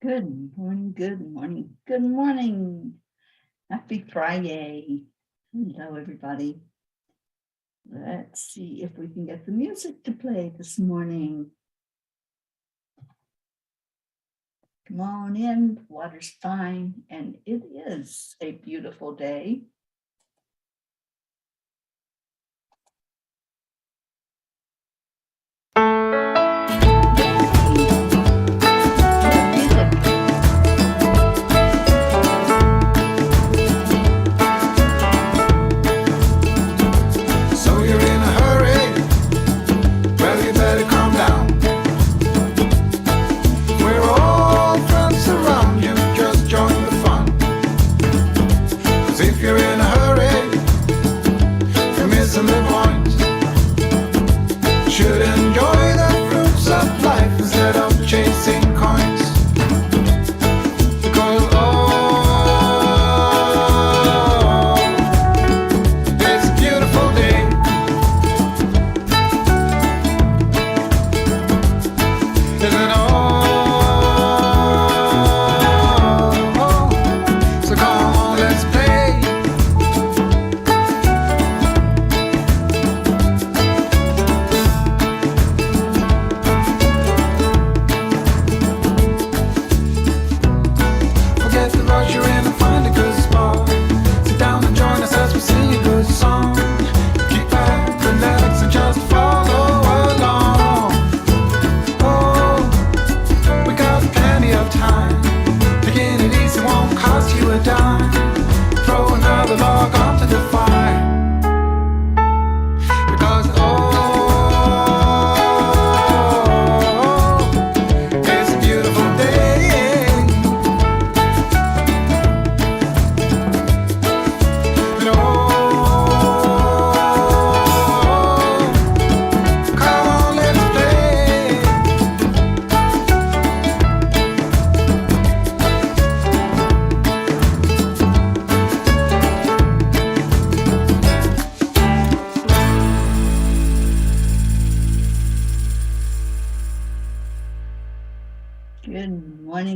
Good morning, good morning, good morning. Happy Friday. Hello, everybody. Let's see if we can get the music to play this morning. Come on in, water's fine, and it is a beautiful day.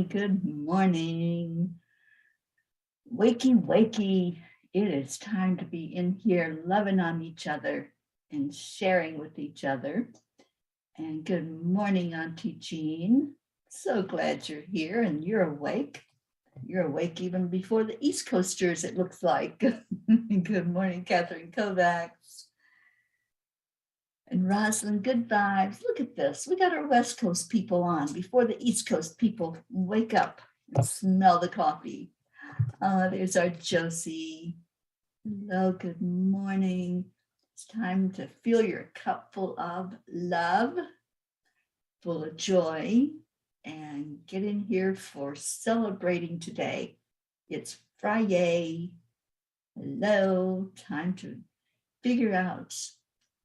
Good morning. Wakey, wakey. It is time to be in here loving on each other and sharing with each other. And good morning, Auntie Jean. So glad you're here and you're awake. You're awake even before the East Coasters, it looks like. Good morning, Catherine Kovacs. And Rosalind, good vibes. Look at this. We got our West Coast people on before the East Coast people wake up and smell the coffee. There's our Josie. Hello, good morning. It's time to fill your cup full of love, full of joy, and get in here for celebrating today. It's FriYay. Hello, time to figure out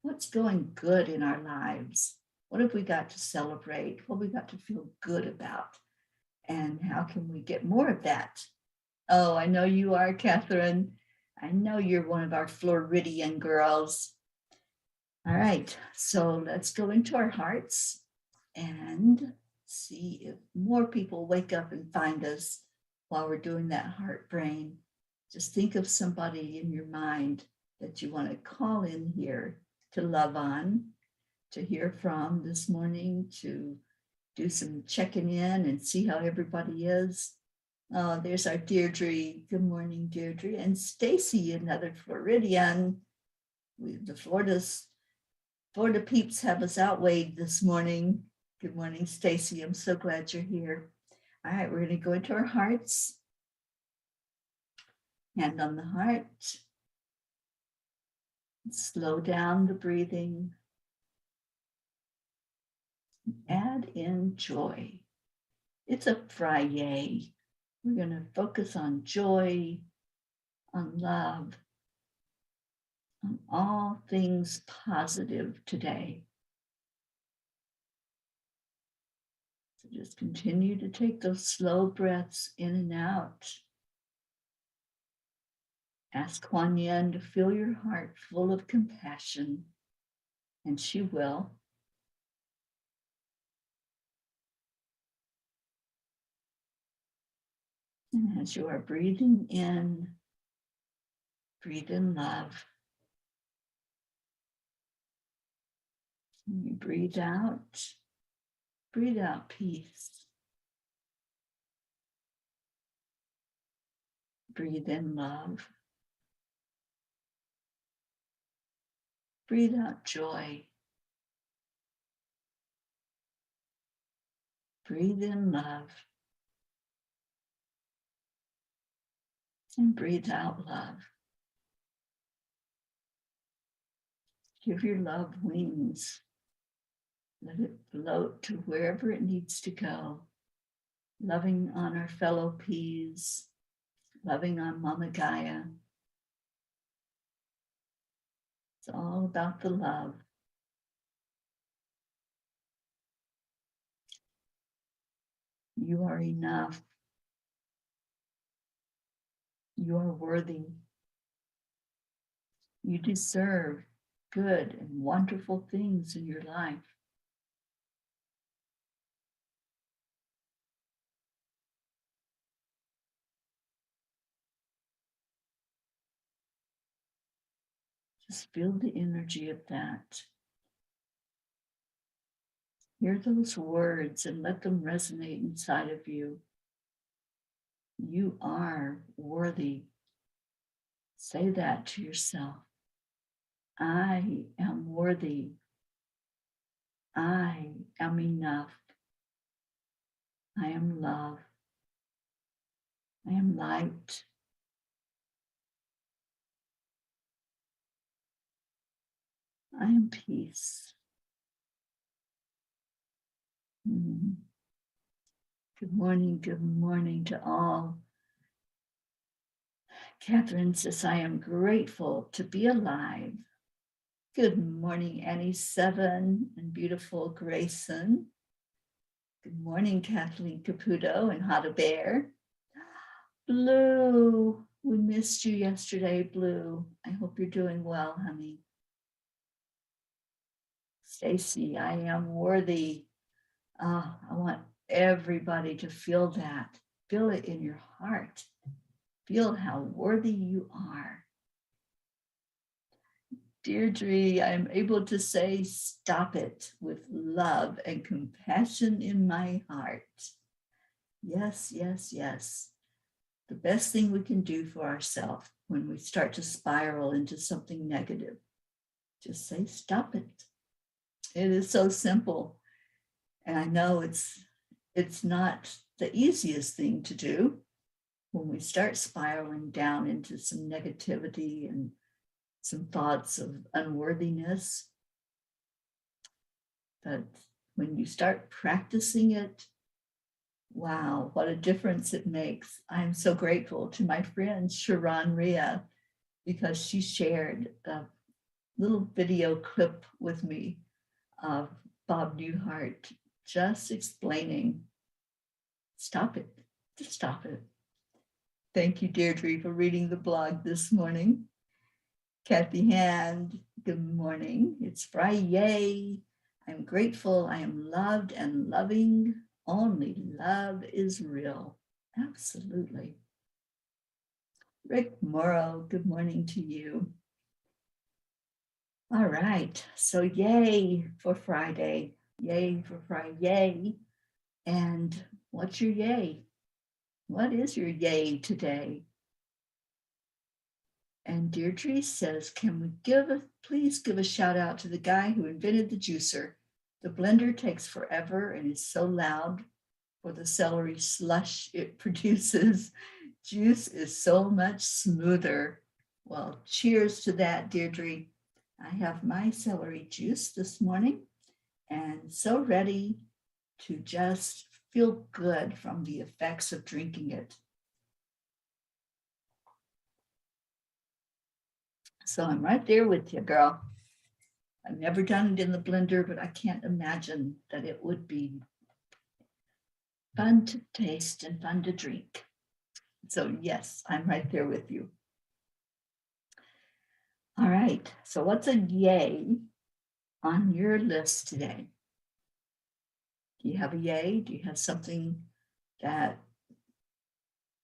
what's going good in our lives. What have we got to celebrate? What have we got to feel good about? And how can we get more of that? Oh, I know you are, Catherine. I know you're one of our Floridian girls. All right, so let's go into our hearts and see if more people wake up and find us while we're doing that heart brain. Just think of somebody in your mind that you want to call in here to love on, to hear from this morning, to do some checking in and see how everybody is. Oh, there's our Deirdre. Good morning, Deirdre. And Stacy, another Floridian. The Florida peeps have us outweighed this morning. Good morning, Stacy. I'm so glad you're here. All right, we're going to go into our hearts. Hand on the heart. Slow down the breathing. Add in joy. It's a FriYay. We're going to focus on joy, on love, on all things positive today. So just continue to take those slow breaths in and out. Ask Kuan Yin to fill your heart full of compassion, and she will. And as you are breathing in, breathe in love. And you breathe out peace. Breathe in love. Breathe out joy. Breathe in love. And breathe out love. Give your love wings. Let it float to wherever it needs to go. Loving on our fellow peas, loving on Mama Gaia. It's all about the love. You are enough. You are worthy. You deserve good and wonderful things in your life. Just feel the energy of that. Hear those words and let them resonate inside of you. You are worthy. Say that to yourself. I am worthy. I am enough. I am love. I am light. I am peace. Good morning to all. Catherine says, I am grateful to be alive. Good morning, Annie 7 and beautiful Grayson. Good morning, Kathleen Caputo and Hot a Bear. Blue, we missed you yesterday, Blue. I hope you're doing well, honey. Stacy, I am worthy. I want everybody to feel that. Feel it in your heart. Feel how worthy you are. Deirdre, I'm able to say stop it with love and compassion in my heart. Yes, yes, yes. The best thing we can do for ourselves when we start to spiral into something negative, just say stop it. It is so simple. And I know it's not the easiest thing to do when we start spiraling down into some negativity and some thoughts of unworthiness. But when you start practicing it, wow, what a difference it makes. I'm so grateful to my friend Sharon Rhea because she shared a little video clip with me of Bob Newhart just explaining, stop it, just stop it. Thank you, Deirdre, for reading the blog this morning. Kathy Hand, good morning. It's FriYay. I'm grateful. I am loved and loving. Only love is real. Absolutely. Rick Morrow, good morning to you. All right. So yay for Friday. Yay for FriYay. And what's your yay? What is your yay today? And Deirdre says, can we please give a shout out to the guy who invented the juicer. The blender takes forever and is so loud for the celery slush it produces. Juice is so much smoother. Well, cheers to that, Deirdre. I have my celery juice this morning and so ready to just feel good from the effects of drinking it. So I'm right there with you, girl. I've never done it in the blender, but I can't imagine that it would be fun to taste and fun to drink. So yes, I'm right there with you. All right, so what's a yay on your list today? Do you have a yay? Do you have something that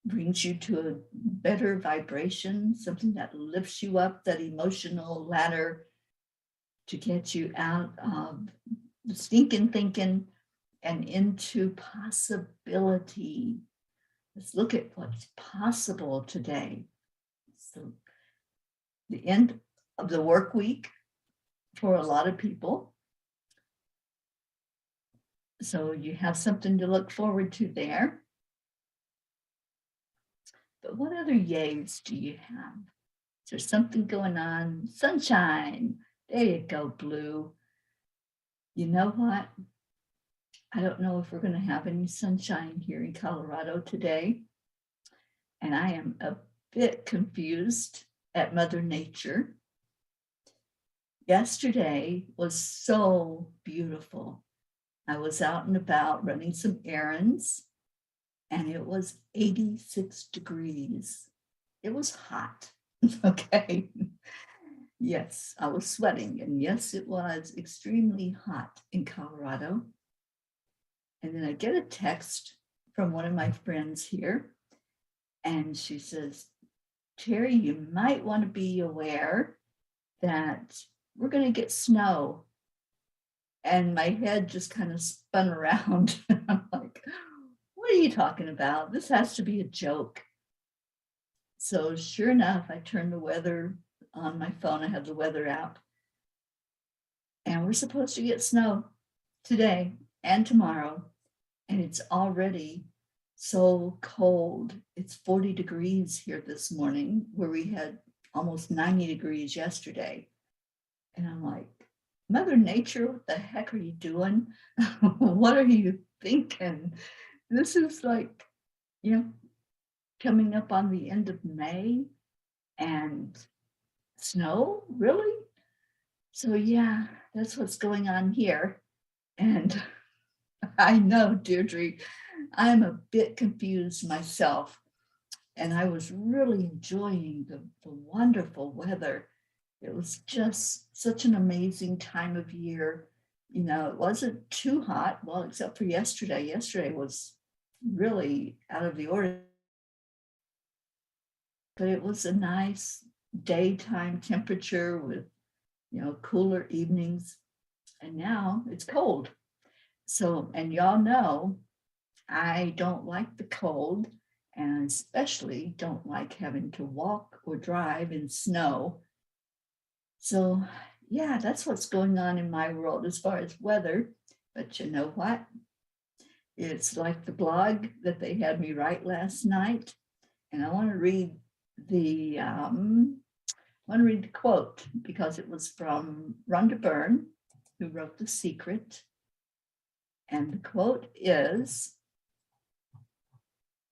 brings you to a better vibration, something that lifts you up that emotional ladder to get you out of the stinking thinking and into possibility. Let's look at what's possible today. So the end of the work week for a lot of people. So you have something to look forward to there. But what other yays do you have? Is there something going on? Sunshine. There you go, Blue. You know what? I don't know if we're going to have any sunshine here in Colorado today. And I am a bit confused at Mother Nature. Yesterday was so beautiful. I was out and about running some errands, and it was 86 degrees. It was hot, okay? Yes, I was sweating, and yes, it was extremely hot in Colorado. And then I get a text from one of my friends here, and she says, Teri, you might want to be aware that we're going to get snow. And my head just kind of spun around. I'm like, what are you talking about? This has to be a joke. So sure enough, I turned the weather on my phone. I have the weather app. And we're supposed to get snow today and tomorrow. And it's already so cold. It's 40 degrees here this morning, where we had almost 90 degrees yesterday. And I'm like, Mother Nature, what the heck are you doing? What are you thinking? This is like, coming up on the end of May and snow, really? So yeah, that's what's going on here. And I know, Deirdre, I'm a bit confused myself. And I was really enjoying the wonderful weather. It was just such an amazing time of year. It wasn't too hot, well, except for yesterday. Yesterday was really out of the ordinary. But it was a nice daytime temperature with, cooler evenings. And now it's cold. So, and y'all know, I don't like the cold, and especially don't like having to walk or drive in snow. So yeah, that's what's going on in my world as far as weather. But you know what? It's like the blog that they had me write last night. And I want to read the quote, because it was from Rhonda Byrne, who wrote The Secret. And the quote is,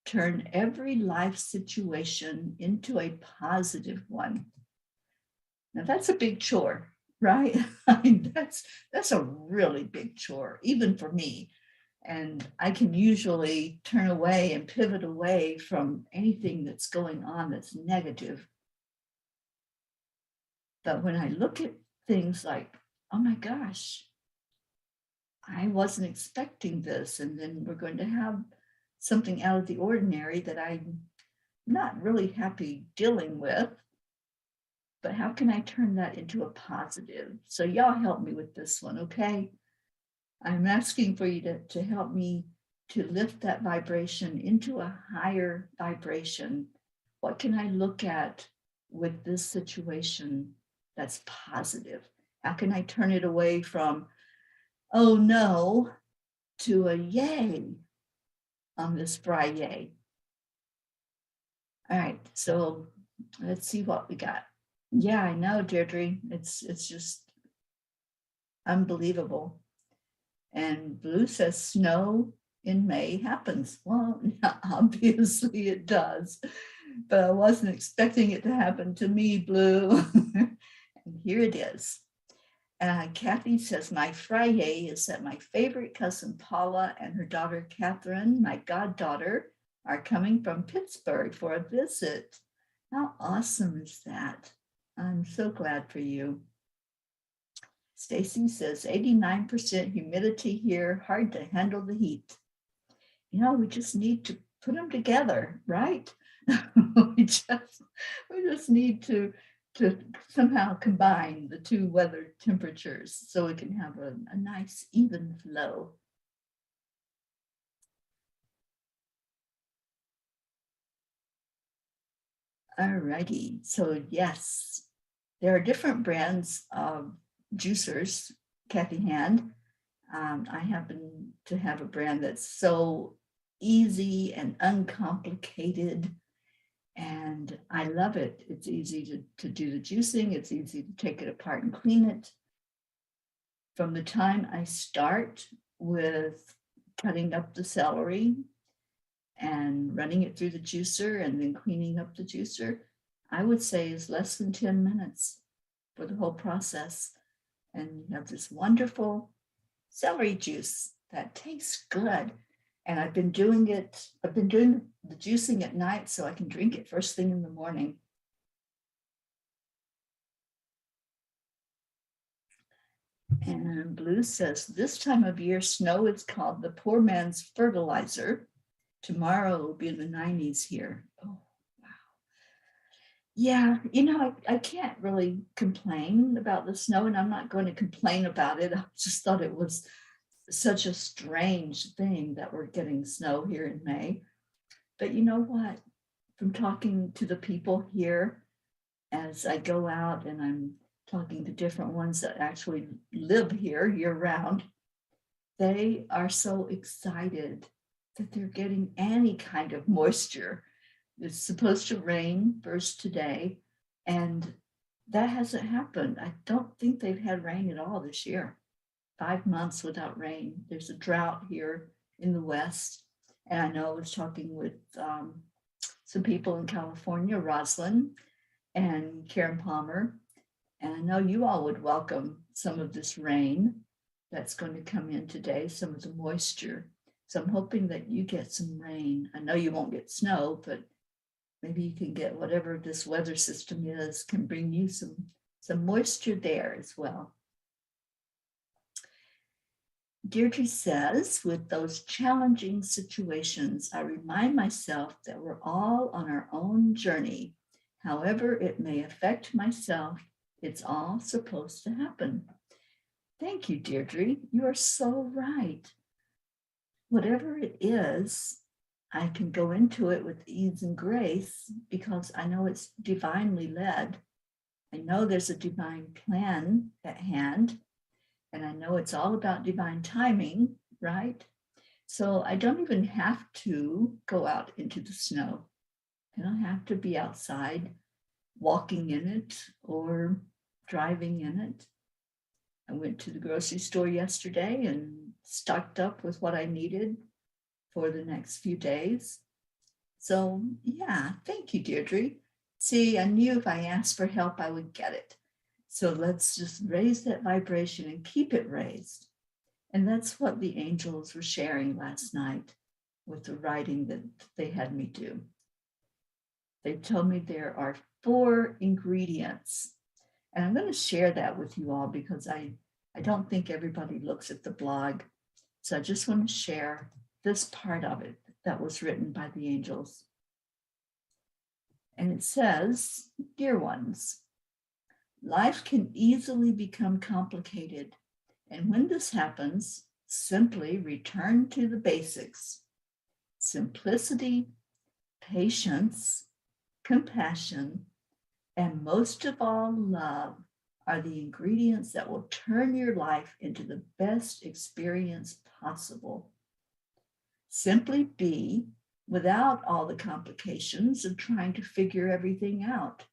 turn every life situation into a positive one. Now that's a big chore, right? I mean, that's a really big chore, even for me. And I can usually turn away and pivot away from anything that's going on that's negative. But when I look at things like, oh my gosh, I wasn't expecting this, and then we're going to have something out of the ordinary that I'm not really happy dealing with, but how can I turn that into a positive? So y'all help me with this one, okay? I'm asking for you to help me to lift that vibration into a higher vibration. What can I look at with this situation that's positive? How can I turn it away from, oh no, to a yay on this FriYay? All right, so let's see what we got. Yeah, I know, Deirdre. It's just unbelievable. And Blue says snow in May happens. Well, obviously it does, but I wasn't expecting it to happen to me, Blue. And here it is. Kathy says, my FriYay is that my favorite cousin Paula and her daughter Catherine, my goddaughter, are coming from Pittsburgh for a visit. How awesome is that? I'm so glad for you. Stacy says 89% humidity here, hard to handle the heat. We just need to put them together, right? we just we just need to somehow combine the two weather temperatures so we can have a nice even flow. Alrighty, so yes, there are different brands of juicers, Kathy Hand. I happen to have a brand that's so easy and uncomplicated, and I love it. It's easy to do the juicing. It's easy to take it apart and clean it. From the time I start with cutting up the celery and running it through the juicer and then cleaning up the juicer, I would say is less than 10 minutes for the whole process. And you have this wonderful celery juice that tastes good. And I've been doing the juicing at night so I can drink it first thing in the morning. And Blue says, this time of year, snow is called the poor man's fertilizer. Tomorrow will be in the 90s here. Oh, wow. Yeah, I can't really complain about the snow, and I'm not going to complain about it. I just thought it was such a strange thing that we're getting snow here in May. But you know what? From talking to the people here, as I go out and I'm talking to different ones that actually live here year round, they are so excited that they're getting any kind of moisture. It's supposed to rain first today, and that hasn't happened. I don't think they've had rain at all this year. 5 months without rain. There's a drought here in the West. And I know I was talking with some people in California, Roslyn and Karen Palmer, and I know you all would welcome some of this rain that's going to come in today, some of the moisture. So I'm hoping that you get some rain. I know you won't get snow, but maybe you can get whatever this weather system is, can bring you some moisture there as well. Deirdre says, with those challenging situations, I remind myself that we're all on our own journey. However it may affect myself, it's all supposed to happen. Thank you, Deirdre. You are so right. Whatever it is, I can go into it with ease and grace because I know it's divinely led. I know there's a divine plan at hand, and I know it's all about divine timing, right? So I don't even have to go out into the snow. I don't have to be outside walking in it or driving in it. I went to the grocery store yesterday and stocked up with what I needed for the next few days. So yeah, thank you, Deirdre. See, I knew if I asked for help, I would get it. So let's just raise that vibration and keep it raised. And that's what the angels were sharing last night with the writing that they had me do. They told me there are 4 ingredients. And I'm going to share that with you all because I don't think everybody looks at the blog. So I just want to share this part of it that was written by the angels. And it says, dear ones, life can easily become complicated. And when this happens, simply return to the basics. Simplicity, patience, compassion, and most of all, love are the ingredients that will turn your life into the best experience possible. Simply be without all the complications of trying to figure everything out,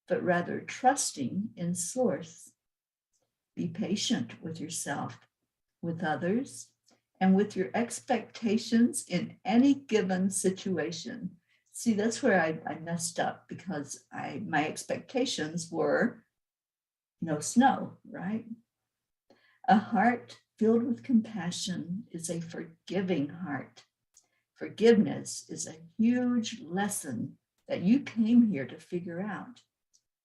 but rather trusting in Source. Be patient with yourself, with others, and with your expectations in any given situation. See, that's where I messed up because my expectations were no snow, right? A heart filled with compassion is a forgiving heart. Forgiveness is a huge lesson that you came here to figure out.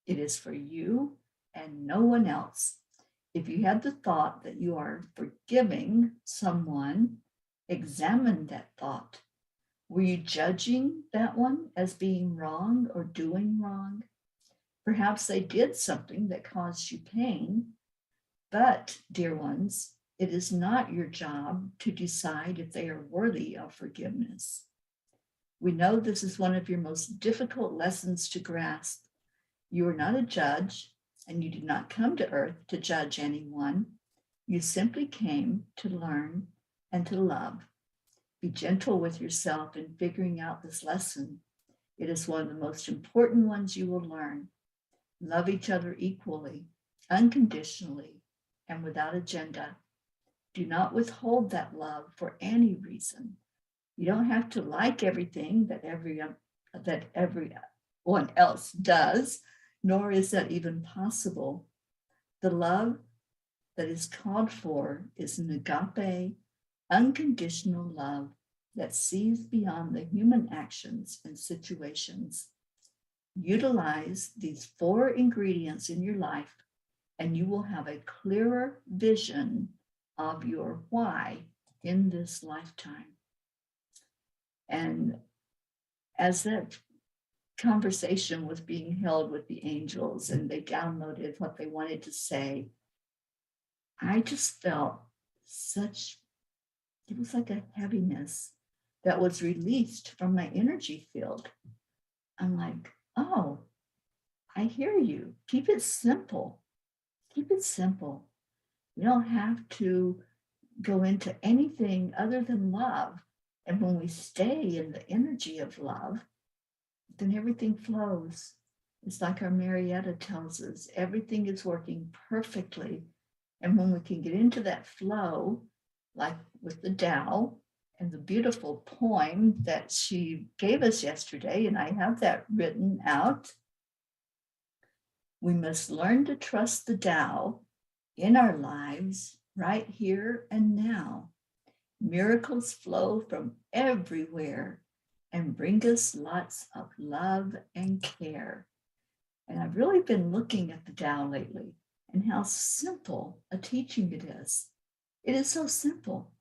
It is for you and no one else. If you have the thought that you are forgiving someone, examine that thought. Were you judging that one as being wrong or doing wrong? Perhaps they did something that caused you pain, but, dear ones, it is not your job to decide if they are worthy of forgiveness. We know this is one of your most difficult lessons to grasp. You are not a judge, and you did not come to earth to judge anyone. You simply came to learn and to love. Be gentle with yourself in figuring out this lesson. It is one of the most important ones you will learn. Love each other equally, unconditionally, and without agenda. Do not withhold that love for any reason. You don't have to like everything that everyone else does, nor is that even possible. The love that is called for is an agape, unconditional love that sees beyond the human actions and situations. Utilize these 4 ingredients in your life, and you will have a clearer vision of your why in this lifetime. And as that conversation was being held with the angels and they downloaded what they wanted to say, I just felt it was like a heaviness that was released from my energy field. I'm like, oh, I hear you. Keep it simple. Keep it simple. You don't have to go into anything other than love. And when we stay in the energy of love, then everything flows. It's like our Marietta tells us, everything is working perfectly. And when we can get into that flow, like with the Tao and the beautiful poem that she gave us yesterday, and I have that written out, we must learn to trust the Tao in our lives right here and now. Miracles flow from everywhere and bring us lots of love and care. And I've really been looking at the Tao lately and how simple a teaching it is. It is so simple.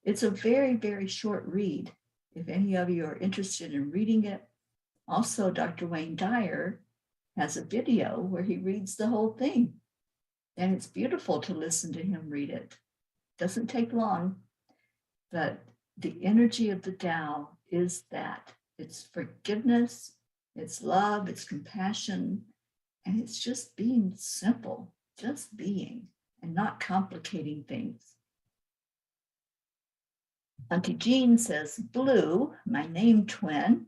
It's a very, very short read. If any of you are interested in reading it, also Dr. Wayne Dyer has a video where he reads the whole thing. And it's beautiful to listen to him read it. Doesn't take long, but the energy of the Tao is that. It's forgiveness, it's love, it's compassion, and it's just being simple, just being and not complicating things. Auntie Jean says, Blue, my name twin,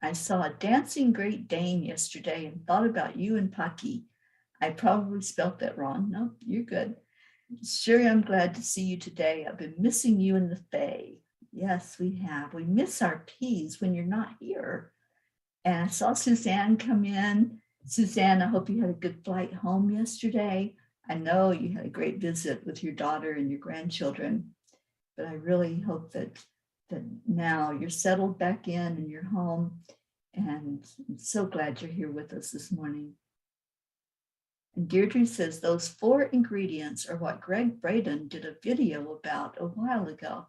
I saw a dancing Great Dane yesterday and thought about you and Paki. I probably spelt that wrong. No, you're good. Sure, I'm glad to see you today. I've been missing you in the Fae. Yes, we have. We miss our P's when you're not here. And I saw Suzanne come in. Suzanne, I hope you had a good flight home yesterday. I know you had a great visit with your daughter and your grandchildren, but I really hope that now you're settled back in and you're home. And I'm so glad you're here with us this morning. And Deirdre says those 4 ingredients are what Greg Braden did a video about a while ago.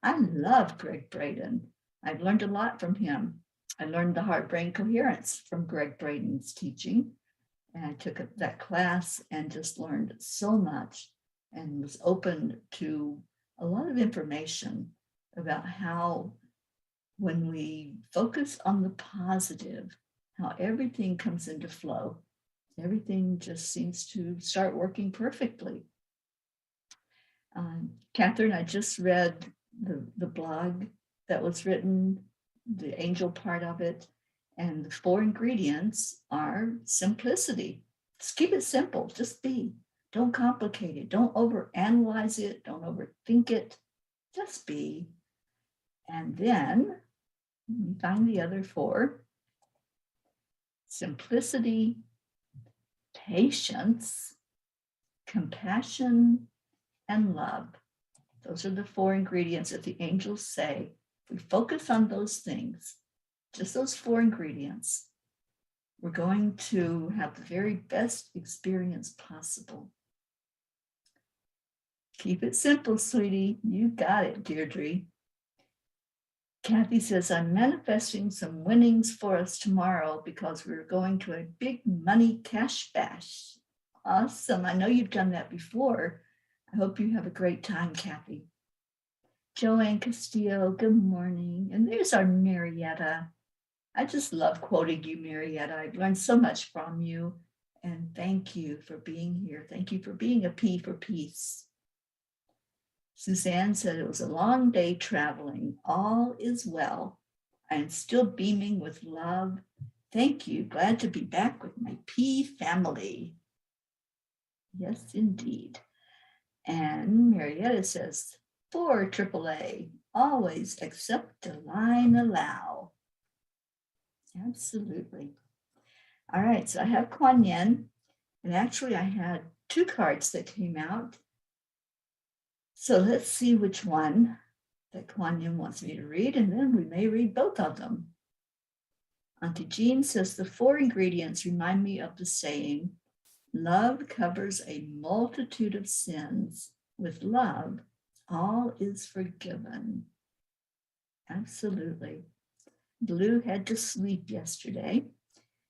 I love Greg Braden. I've learned a lot from him. I learned the heart-brain coherence from Greg Braden's teaching. And I took that class and just learned so much and was open to a lot of information about how when we focus on the positive, how everything comes into flow. Everything just seems to start working perfectly. Catherine, I just read the blog that was written, the angel part of it, and the 4 ingredients are simplicity. Just keep it simple, just be. Don't complicate it, don't overanalyze it, don't overthink it, just be. And then you find the other 4. Simplicity, patience, compassion, and love. Those are the 4 ingredients that the angels say. We focus on those things, just those 4 ingredients. We're going to have the very best experience possible. Keep it simple, sweetie. You got it, Deirdre. Kathy says, I'm manifesting some winnings for us tomorrow because we're going to a big money cash bash. Awesome. I know you've done that before. I hope you have a great time, Kathy. Joanne Castillo, good morning. And there's our Marietta. I just love quoting you, Marietta. I've learned so much from you. And thank you for being here. Thank you for being a P for peace. Suzanne said it was a long day traveling. All is well. I am still beaming with love. Thank you. Glad to be back with my P family. Yes, indeed. And Marietta says, for AAA, always accept, align, allow. Absolutely. All right, so I have Kuan Yin, and actually I had 2 cards that came out. So let's see which one that Kuan Yin wants me to read, and then we may read both of them. Auntie Jean says, the 4 ingredients remind me of the saying, love covers a multitude of sins. With love, all is forgiven. Absolutely. Blue had to sleep yesterday.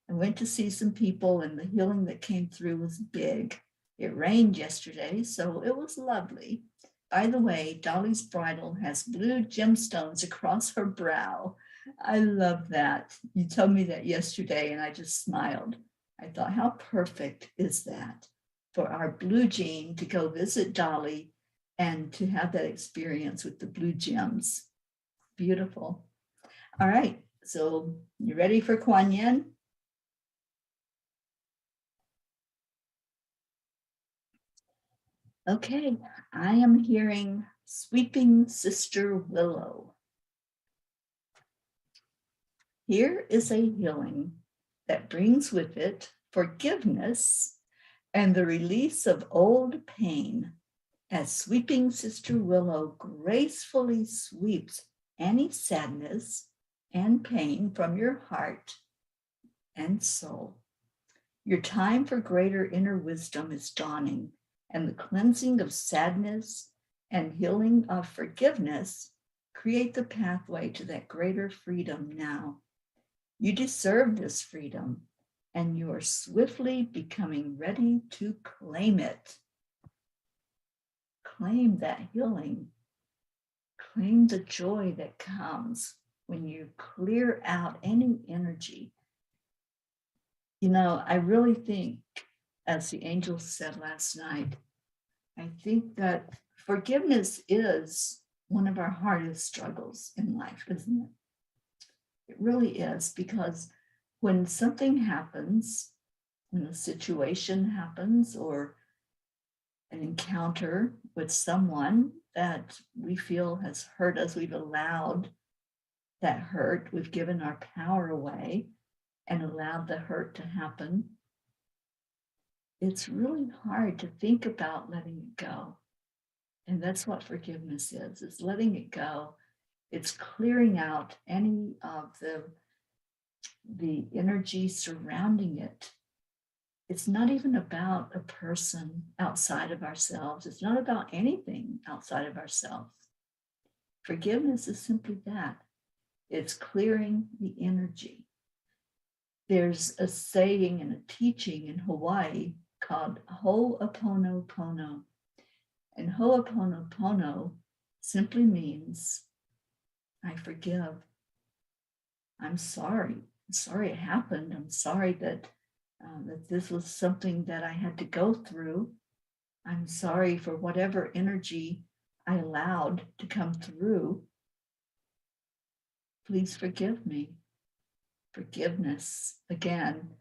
I went to see some people, and the healing that came through was big. It rained yesterday, so it was lovely. By the way, Dolly's bridle has blue gemstones across her brow. I love that. You told me that yesterday, and I just smiled. I thought, how perfect is that for our blue Jean to go visit Dolly and to have that experience with the blue gems. Beautiful. All right, so you ready for Kuan Yin? Okay, I am hearing Sweeping Sister Willow. Here is a healing that brings with it forgiveness and the release of old pain as Sweeping Sister Willow gracefully sweeps any sadness and pain from your heart and soul. Your time for greater inner wisdom is dawning, and the cleansing of sadness and healing of forgiveness create the pathway to that greater freedom now. You deserve this freedom, and you are swiftly becoming ready to claim it. Claim that healing. Claim the joy that comes when you clear out any energy. You know, I really think, as the angel said last night, I think that forgiveness is one of our hardest struggles in life, isn't it? It really is, because when something happens, when a situation happens or an encounter with someone that we feel has hurt us, we've allowed that hurt, we've given our power away and allowed the hurt to happen. It's really hard to think about letting it go. And that's what forgiveness is. It's letting it go. It's clearing out any of the energy surrounding it. It's not even about a person outside of ourselves. It's not about anything outside of ourselves. Forgiveness is simply that. It's clearing the energy. There's a saying and a teaching in Hawaii called Ho'oponopono. And Ho'oponopono simply means, I forgive. I'm sorry. I'm sorry it happened. I'm sorry that this was something that I had to go through. I'm sorry for whatever energy I allowed to come through. Please forgive me. Forgiveness, again,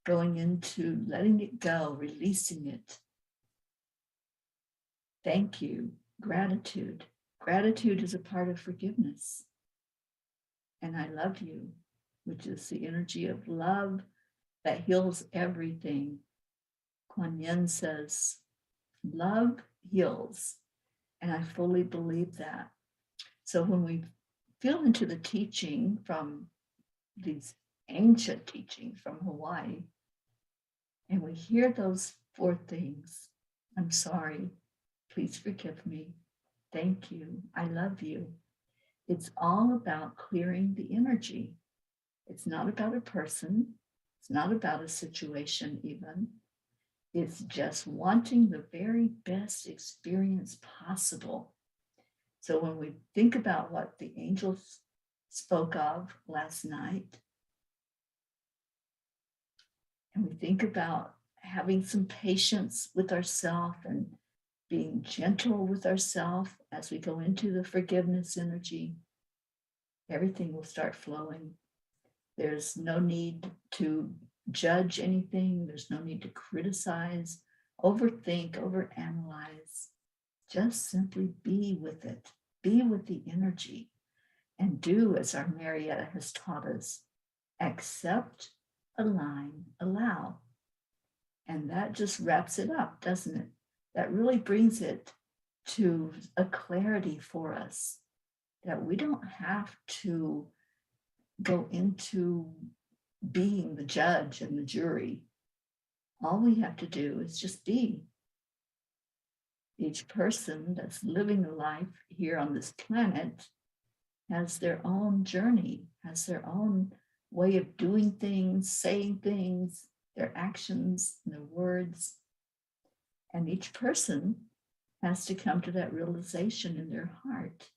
going into letting it go, releasing it. Thank you. Gratitude. Gratitude is a part of forgiveness. And I love you, which is the energy of love that heals everything. Kuan Yin says, love heals. And I fully believe that. So when we feel into the teaching from these ancient teachings from Hawaii, and we hear those 4 things, I'm sorry, please forgive me, thank you, I love you, It's all about clearing the energy. It's not about a person. It's not about a situation even. It's just wanting the very best experience possible. So when we think about what the angels spoke of last night, and we think about having some patience with ourselves and being gentle with ourselves as we go into the forgiveness energy, everything will start flowing. There's no need to judge anything. There's no need to criticize, overthink, overanalyze. Just simply be with it. Be with the energy and do as our Marietta has taught us. Accept, align, allow. And that just wraps it up, doesn't it? That really brings it to a clarity for us that we don't have to go into being the judge and the jury. All we have to do is just be. Each person that's living a life here on this planet has their own journey, has their own way of doing things, saying things, their actions, their words. And each person has to come to that realization in their heart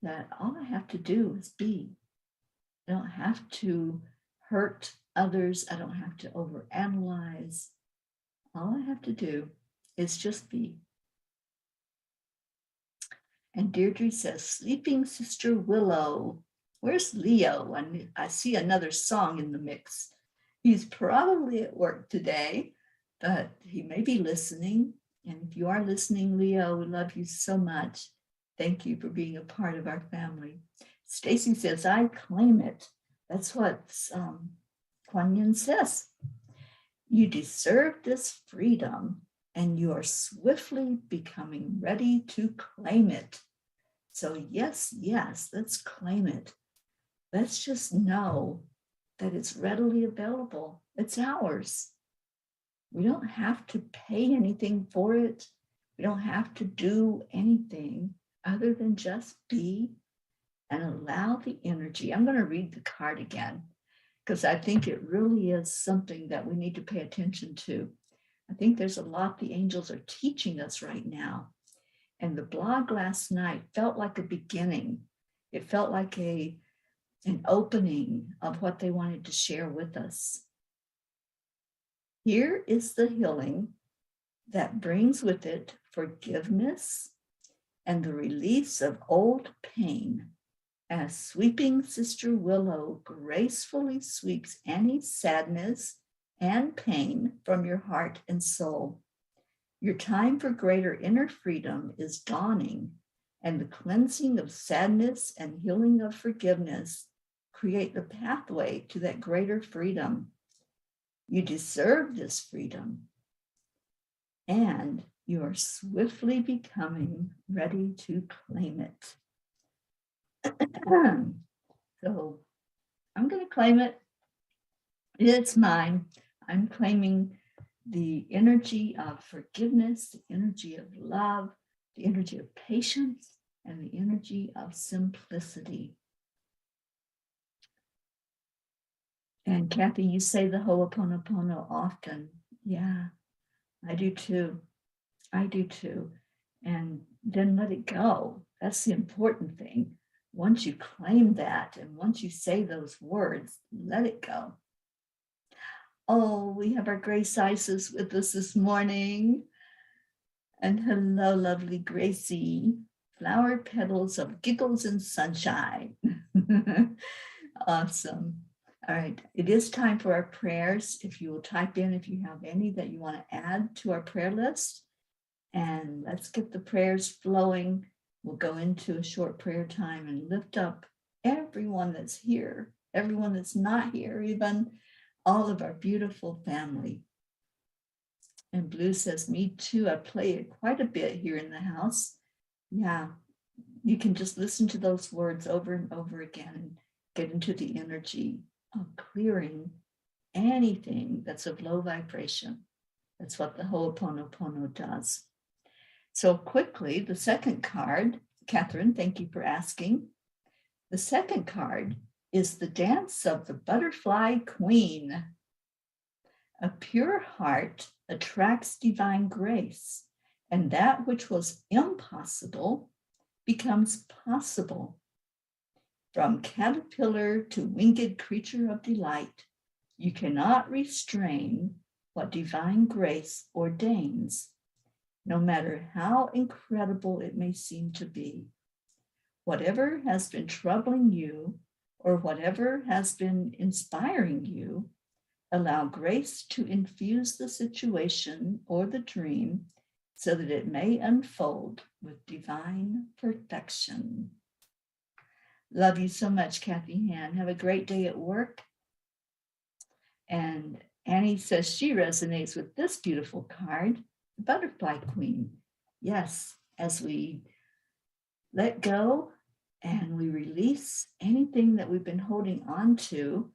that all I have to do is be. I don't have to hurt others. I don't have to overanalyze. All I have to do is just be. And Deirdre says, Sleeping Sister Willow. Where's Leo? I see another song in the mix. He's probably at work today, but he may be listening. And if you are listening, Leo, we love you so much. Thank you for being a part of our family. Stacy says, I claim it. That's what Kuan Yin says. You deserve this freedom, and you are swiftly becoming ready to claim it. So yes, let's claim it. Let's just know that it's readily available. It's ours. We don't have to pay anything for it. We don't have to do anything other than just be and allow the energy. I'm going to read the card again because I think it really is something that we need to pay attention to. I think there's a lot the angels are teaching us right now. And the blog last night felt like a beginning. It felt like an opening of what they wanted to share with us. Here is the healing that brings with it forgiveness and the release of old pain, as sweeping Sister Willow gracefully sweeps any sadness and pain from your heart and soul. Your time for greater inner freedom is dawning, and the cleansing of sadness and healing of forgiveness create the pathway to that greater freedom. You deserve this freedom, and you are swiftly becoming ready to claim it. So I'm going to claim it. It's mine. I'm claiming the energy of forgiveness, the energy of love, the energy of patience, and the energy of simplicity. And Kathy, you say the Ho'oponopono often. Yeah, I do too. I do too. And then let it go. That's the important thing. Once you claim that and once you say those words, let it go. Oh, we have our Grace Isis with us this morning. And hello, lovely Gracie. Flower petals of giggles and sunshine. Awesome. All right, it is time for our prayers. If you will type in if you have any that you want to add to our prayer list. And let's get the prayers flowing. We'll go into a short prayer time and lift up everyone that's here, everyone that's not here, even all of our beautiful family. And Blue says, me too. I play it quite a bit here in the house. Yeah, you can just listen to those words over and over again and get into the energy of clearing anything that's of low vibration. That's what the Ho'oponopono does. So quickly, the second card Catherine, thank you for asking. The second card is the dance of the butterfly queen. A pure heart attracts divine grace, and that which was impossible becomes possible. From caterpillar to winged creature of delight, you cannot restrain what divine grace ordains, no matter how incredible it may seem to be. Whatever has been troubling you or whatever has been inspiring you, allow grace to infuse the situation or the dream so that it may unfold with divine perfection. Love you so much, Kathy Ann. Have a great day at work. And Annie says she resonates with this beautiful card, the Butterfly Queen. Yes, as we let go and we release anything that we've been holding on to,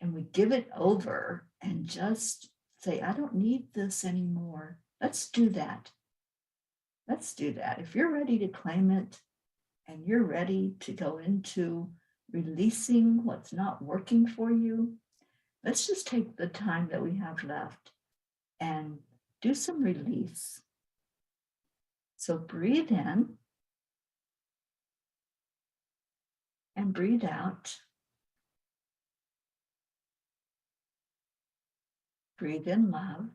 and we give it over and just say, I don't need this anymore. Let's do that. Let's do that. If you're ready to claim it and you're ready to go into releasing what's not working for you, let's just take the time that we have left and do some release. So breathe in and breathe out. Breathe in love.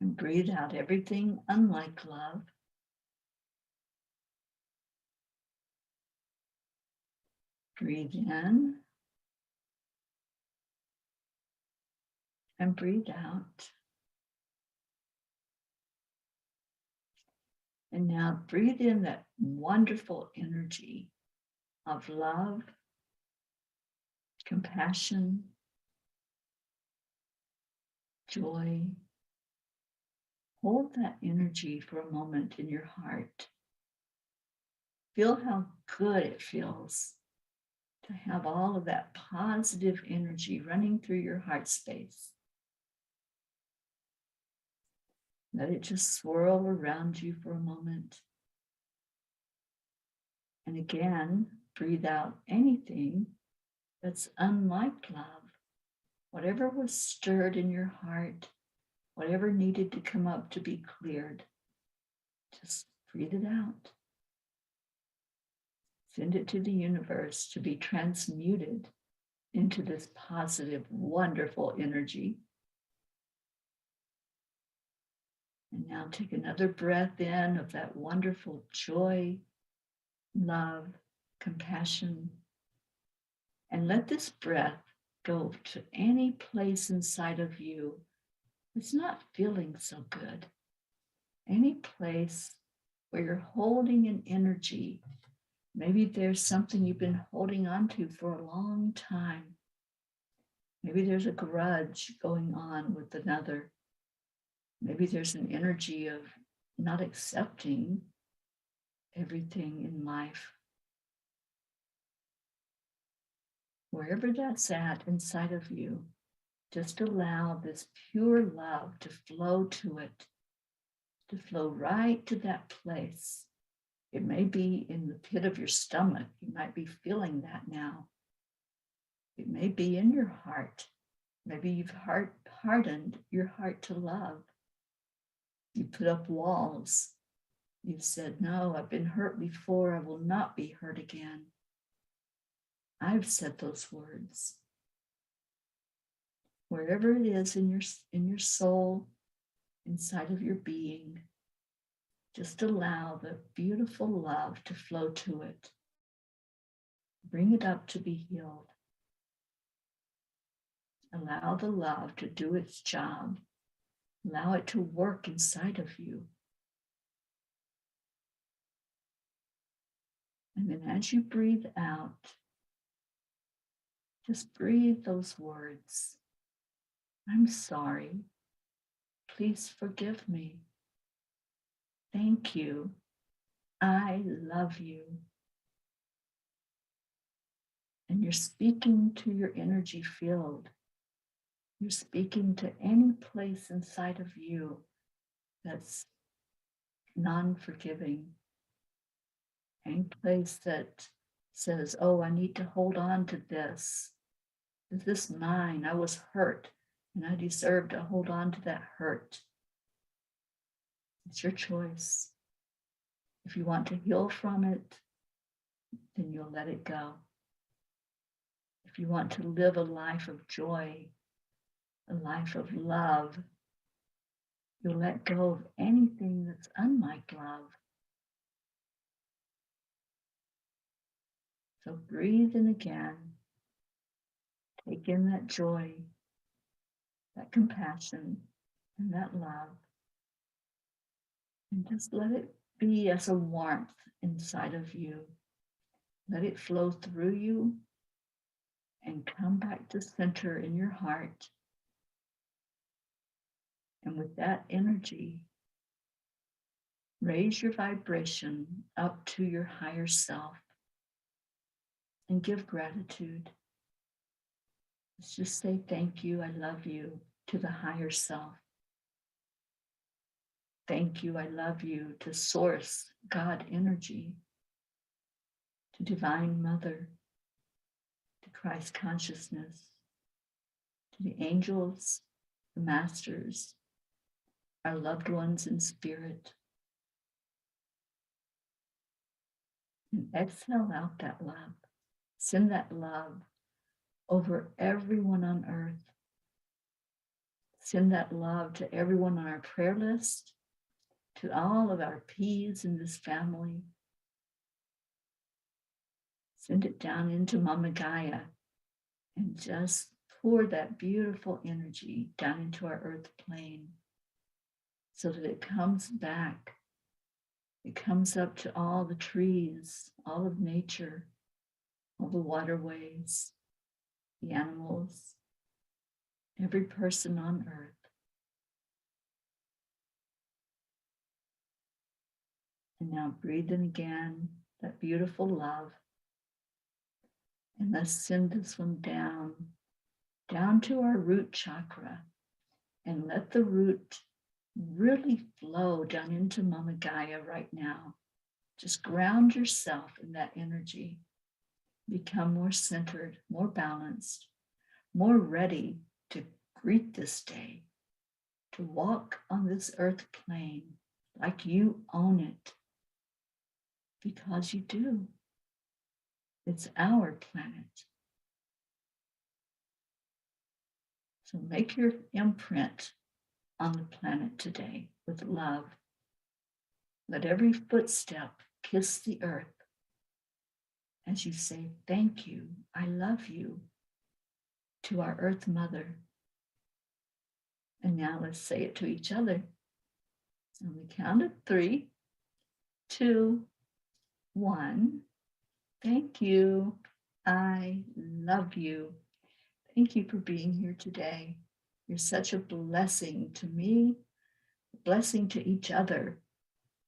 And breathe out everything unlike love. Breathe in and breathe out. And now breathe in that wonderful energy of love, compassion, joy. Hold that energy for a moment in your heart. Feel how good it feels to have all of that positive energy running through your heart space. Let it just swirl around you for a moment. And again, breathe out anything that's unlike love. Whatever was stirred in your heart, whatever needed to come up to be cleared, just breathe it out. Send it to the universe to be transmuted into this positive, wonderful energy. And now take another breath in of that wonderful joy, love, compassion, and let this breath go to any place inside of you that's not feeling so good. Any place where you're holding an energy. Maybe there's something you've been holding on to for a long time. Maybe there's a grudge going on with another. Maybe there's an energy of not accepting everything in life. Wherever that's at inside of you, just allow this pure love to flow to it, to flow right to that place. It may be in the pit of your stomach. You might be feeling that now. It may be in your heart. Maybe you've hardened your heart to love. You put up walls. You've said, no, I've been hurt before. I will not be hurt again. I've said those words. Wherever it is in your soul, inside of your being, just allow the beautiful love to flow to it. Bring it up to be healed. Allow the love to do its job. Allow it to work inside of you. And then as you breathe out, just breathe those words. I'm sorry. Please forgive me. Thank you. I love you. And you're speaking to your energy field. You're speaking to any place inside of you that's non-forgiving, any place that says, oh, I need to hold on to this. Is this mine? I was hurt and I deserve to hold on to that hurt. It's your choice. If you want to heal from it, then you'll let it go. If you want to live a life of joy, a life of love, you'll let go of anything that's unlike love. So breathe in again. Take in that joy, that compassion, and that love. And just let it be as a warmth inside of you. Let it flow through you and come back to center in your heart. And with that energy, raise your vibration up to your higher self and give gratitude. Let's just say thank you, I love you to the higher self. Thank you, I love you to Source, God energy, to Divine Mother, to Christ consciousness, to the angels, the masters, our loved ones in spirit. And exhale out that love. Send that love over everyone on earth. Send that love to everyone on our prayer list, to all of our P's in this family. Send it down into Mama Gaia and just pour that beautiful energy down into our earth plane so that it comes back. It comes up to all the trees, all of nature, all the waterways, the animals, every person on earth. And now breathe in again, that beautiful love. And let's send this one down to our root chakra. And let the root really flow down into Mama Gaia right now. Just ground yourself in that energy. Become more centered, more balanced, more ready to greet this day, to walk on this earth plane like you own it. Because you do. It's our planet. So make your imprint on the planet today with love. Let every footstep kiss the earth as you say, thank you, I love you, to our Earth Mother. And now let's say it to each other. On the count of 3, 2, 1. Thank you. I love you. Thank you for being here today. You're such a blessing to me, a blessing to each other.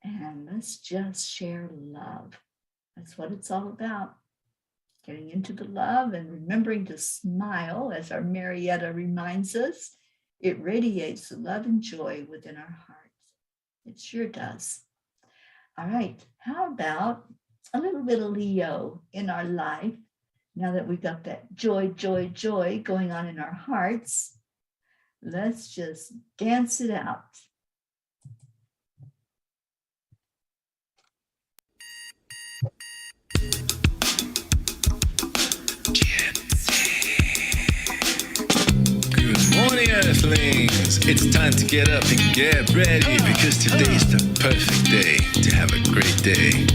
And let's just share love. That's what it's all about. Getting into the love and remembering to smile, as our Marietta reminds us. It radiates the love and joy within our hearts. It sure does. All right, how about a little bit of Leo in our life? Now that we've got that joy, joy, joy going on in our hearts, let's just dance it out. Good morning, Earthlings. It's time to get up and get ready because today's the perfect day to have a great day.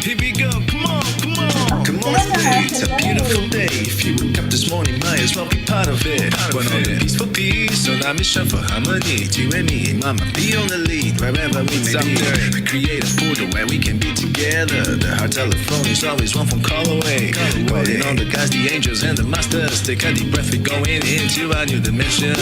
Here we go, come on, come on. Come on, it's a beautiful day. If you woke up this morning, might as well be part of it. We're on a peaceful peace, on our mission for harmony. You and me, mama, be on the lead wherever we may be. We create a portal where we can be together. The heart telephone is always one phone call away. Calling on the guys, the angels and the masters. Take a deep breath, we're going into our new dimension.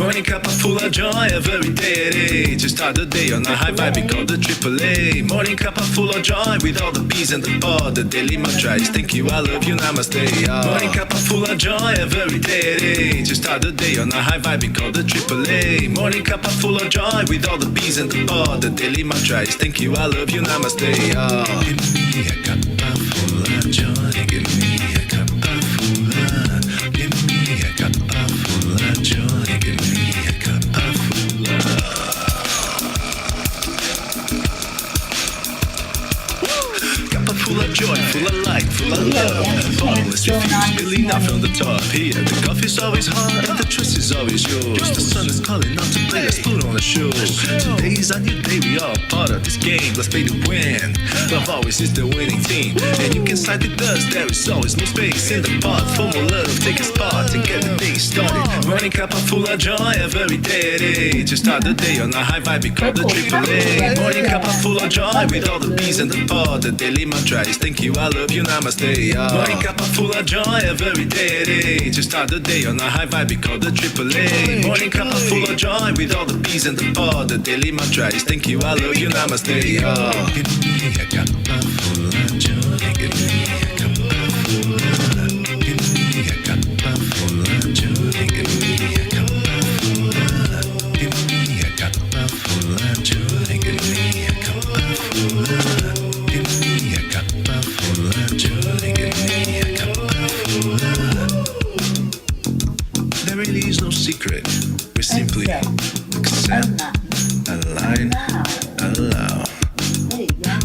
Morning Cuppa Fulla Joy every day. Just start the day on a high vibe, we call the AAA. Morning Cuppa Fulla Joy with all the bees and the pod. The daily mantra is thank you, I love you, namaste. Morning Cuppa Fulla Joy every day. Just start the day on a high vibe, we call the AAA. Morning Cuppa Fulla Joy with all the bees and the pod. The daily mantra is thank you, I love you, namaste. Give me a cuppa full of joy. Give me a cuppa full of. Give me a cuppa full of joy. Give me a cuppa full of. Cuppa full of joy, full of light, full of love. Always refuse, really not from the top. Here, the coffee's always hot and the trust is always yours. The sun is calling out to play, let's put on a show. Today's a new day, we all part of this game. Let's play to win. Love always is the winning team. And you can side with us, there is always no space in the pot. For more love, take a spot and get the day started. Morning Cuppa Fulla Joy every day. Just start the day on a high vibe, we call the AAA. Morning Cuppa Fulla Joy with all the bees and the pod. The daily mantra is thank you, I love you, namaste. Morning Cuppa Fulla Joy every day. Just start the day on a high vibe, we call the AAA. Morning Cuppa Fulla Joy with all the bees and the pod. The daily mantra is thank you, I love you, namaste. Give me a cuppa full of joy. Give me a cuppa full of. Give me a cuppa full of joy. Give me a cuppa full of. Give me a cuppa full of joy. Give me a cuppa full of. Give me a cuppa full of joy. Give me a cuppa full of. There really is no secret. We simply accept, align, allow.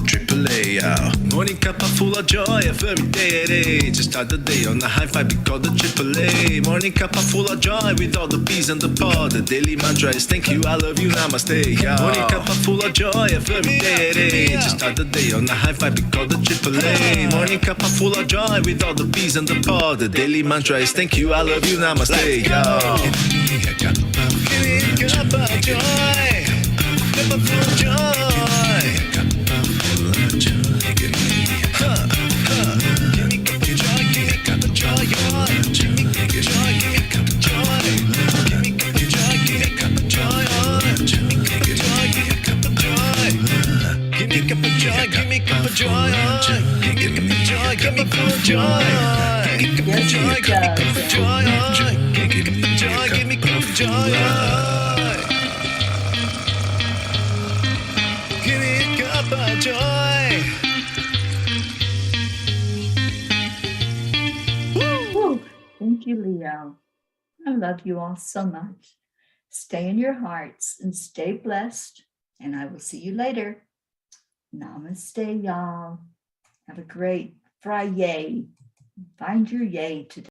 AAA, morning Cuppa Fulla Joy every day. Just start the day on a high vibe, we call the AAA. Morning Cuppa Fulla Joy with all the bees and the pod. The daily mantra is thank you, I love you, namaste. Morning Cuppa Fulla Joy every day. Just start the day on a high vibe, we call the AAA. Morning Cuppa Fulla Joy with all the bees and the pod. The daily mantra is thank you, I love you, namaste. Give me a cuppa full of joy. Cuppa full of joy. Give me Cuppa joy, give me joy, give me Cuppa joy, give me Cuppa joy, give me Cuppa joy, give me Cuppa joy, give me Cuppa joy, give me Cuppa joy. Woo! Thank you, Leo. I love you all so much. Stay in your hearts and stay blessed, and I will see you later. Namaste, y'all. Have a great FriYay. Find your yay today.